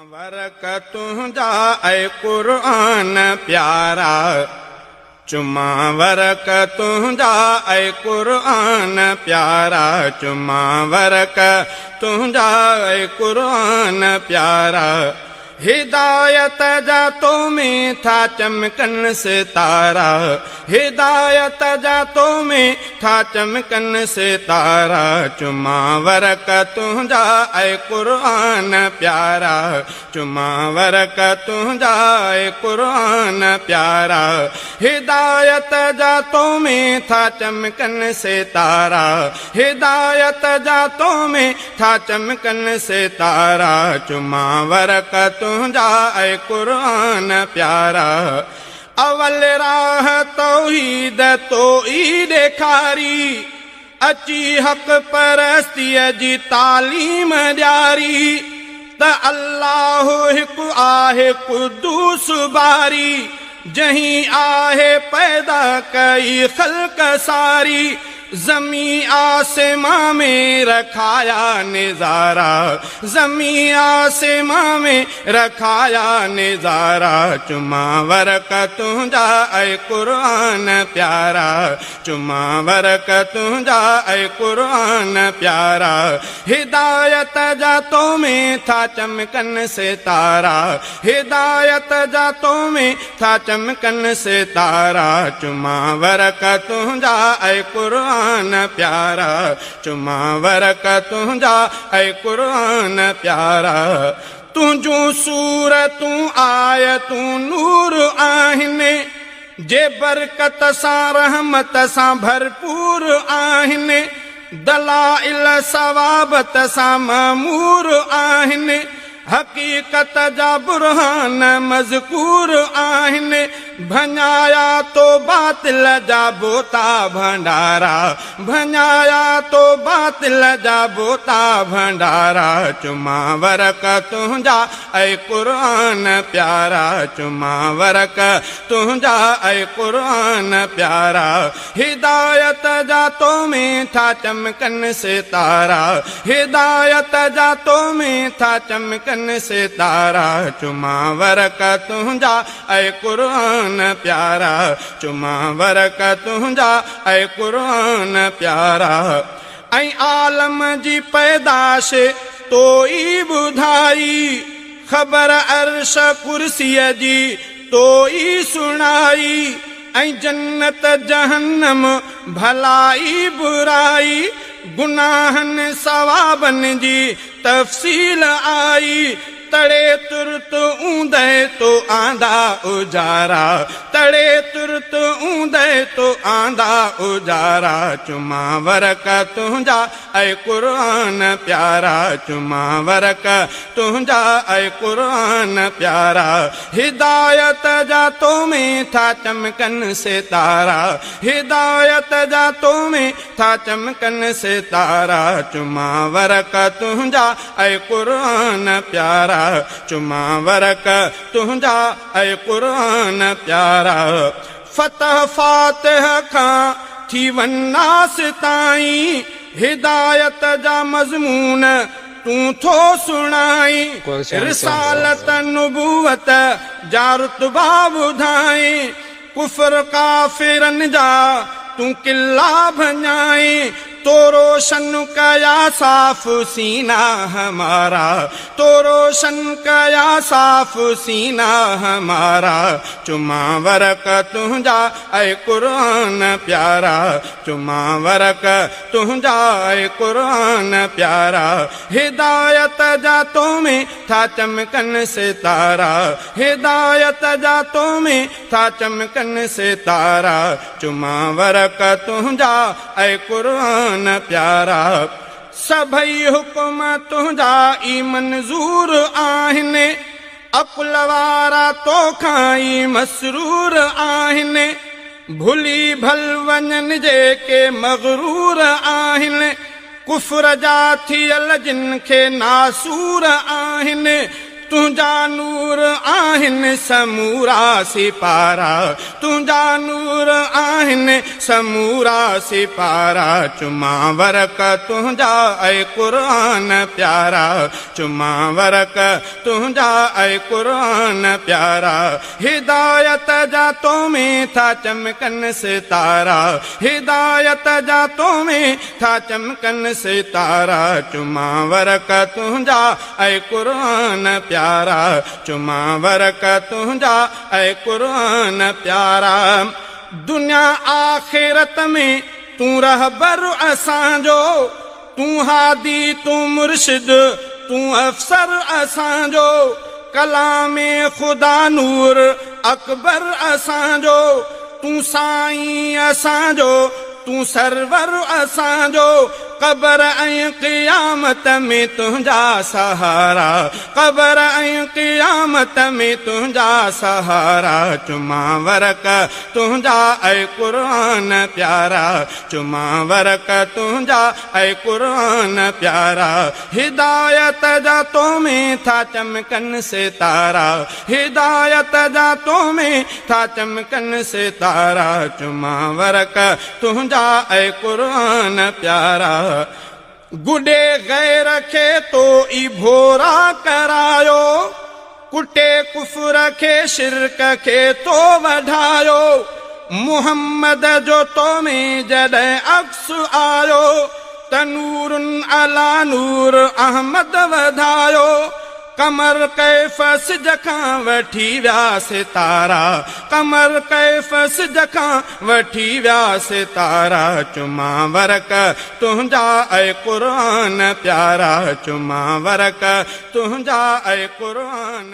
वरक तुंहिंजा ऐं क़ुरान प्यारा, चुमा वरक तुंहिंजा ऐं क़ुरान प्यारा, चुमा वरक तुंहिंजा ऐं क़ुरान प्यारा। हिदायत जा तो में था चमकन सितारा, हिदायत जा तो में था चमकन सितारा। चुमा वरक तुंहिंजा ऐं क़ुरान प्यारा, चुमा वरक तुंहिंजा ऐं क़ुरान प्यारा। हिदायत जा तो में था चमकन सितारा, हिदायत जा तो में था चमकन सितारा। चुमा वरक तुंहिंजा ऐं क़ुरान प्यारा। अवल राह तौहीद तो ई ॾेखारी, अची हक़ परस्तीअ जी तालीम ॾियारी। त अल्लाह हिकु आहे क़ुद्दूस बारी, जहीं आहे पैदा कई ख़ल्क़ सारी। ज़मी आसमां में रखाया निज़ारा, ज़मी आसमां में रखाया निज़ारा। चुमा वरक तुंहिंजा ऐं क़ुरान प्यारा, चुमा वरक तुंहिंजा ऐं क़ुरान प्यारा। हिदायत जा तो में था चमकन सितारा, हिदायत जा तो में था चमकन सितारा। चुमा वरक तुंहिंजा ऐं क़ुरान प्यारा, चुमा वरक तुंहिंजा ऐं क़ुरान प्यारा। तुंहिंजूं सूरतूं आयतूं नूर आहिनि, जे बरकत सां रहमत सां भरपूर आहिनि। दलाइल सवाबत सां ममूर आहिनि, हक़ीक़त जा बुरहान मज़कूर आहिनि। भञाया तो बातिल जा बोता भंडारा, भञाया तो बातिल जा बोता भंडारा। चुमा वरक तुंहिंजा ऐं क़ुरान प्यारा, चुमा वरक तुंहिंजा ऐं क़ुरान प्यारा। हिदायत जा तो में था चमकन सितारा, हिदायत जा तो में था चमकन सितारा। चुमा वरक तुंहिंजा ऐं क़ुरान प्यारा, चुमा वरक तुंहिंजा ऐं क़ुरान प्यारा। ऐं आलम जी पैदाश तो ई ॿुधाई, ख़बर अर्श कुर्सीअ जी तो ई सुणाई। ऐं जन्नत जहन्नम भलाई बुराई, गुनाहनि सवाबनि जी तफ़सील आई। तड़े तुरत ऊंदे तो आंदा उजारा, तड़े तुरत ऊंदे तो आंदा उजारा। चुमा वरक तुंहिंजा ऐं क़ुरान प्यारा, चुमा वरक तुंहिंजा ऐं क़ुरान प्यारा। हिदायत जा तो में था चमकन सितारा, हिदायत जा तो में था चमकन सितारा। चुमा वरक तुंहिंजा ऐं क़ुरान प्यारा, चुमा वरक तुंहिंजा ऐं क़ुरान प्यारा। फ़तह फ़ातिह खां थी वन्नास ताईं, हिदायत जा मज़मून तूं थो सुणाई। रिसालत नुबुवत जा रुतबा ॿुधाई, कुफ़र काफ़िरनि जा तूं किला भञाई। तो रोशन कया साफ सीना हमारा, तो रोशन कया साफ सीना हमारा। चुमा वरक तुंहिंजा ऐं क़ुरान प्यारा, चुमा वरक तुंहिंजा ऐं क़ुरान प्यारा। हिदायत जा तो में था चमकन सितारा, हिदायत जा तो में था चमकन सितारा। चुमा वरक तुंहिंजा ऐं क़ुरान प्यारा। सभई हुकुम तुंहिंजा ई मंज़ूर आहिनि, अक़ुल वारा तोखां ई मसरूर आहिनि। भुली भल वञनि जेके मग़रूर आहिनि, कुफ़र जा थियल जिन खे नासूर आहिनि। तुंहिंजा नूर आहिनि समूरा सिपारा, तुंहिंजा नूर आहिनि समूरा सिपारा। चुमा वरक तुंहिंजा ऐं क़ुरान प्यारा, चुमा वरक तुंहिंजा ऐं क़ुरान प्यारा। हिदायत जा तो में था चमकन सितारा, हिदायत जा तो में था चमकन सितारा। चुमा वरक तुंहिंजा ऐं क़ुरान प्यारा, चुमा वरक तुंहिंजा ऐं क़ुरान प्यारा। दुनिया आख़िरत में तूं रहबर असांजो, तूं हादी तूं मुर्शिद तूं अफ़सर असांजो। कलामे ख़ुदा नूर अकबर असांजो, तूं साईं असांजो तूं सरवर असांजो। क़बर ऐं क़ियामत में तुंहिंजा सहारा, क़बर ऐं क़ियामत में तुंहिंजा सहारा। चुमा वरक तुंहिंजा ऐं क़ुरान प्यारा, चुमा वरक तुंहिंजा ऐं क़ुरान प्यारा। हिदायत जा तो में था चमकन सितारा, हिदायत जा तो में था चमकन सितारा। चुमा वरक तुंहिंजा ऐं क़ुरान प्यारा। गुडे गैर खे तो ई भोरा करायो, कुटे कुफर खे शिरक खे तो वधायो। मुहम्मद जो तो में जॾहिं अक्स आयो, तनूरुन अला नूर अहमद वधायो। कमर कैफ़ सिज खां वठी विया सितारा, कमर कैफ़ सिज खां वठी विया सितारा। चुमा वरक तुंहिंजा ऐं क़ुरान प्यारा, चुमा वरक तुंहिंजा ऐं क़ुरान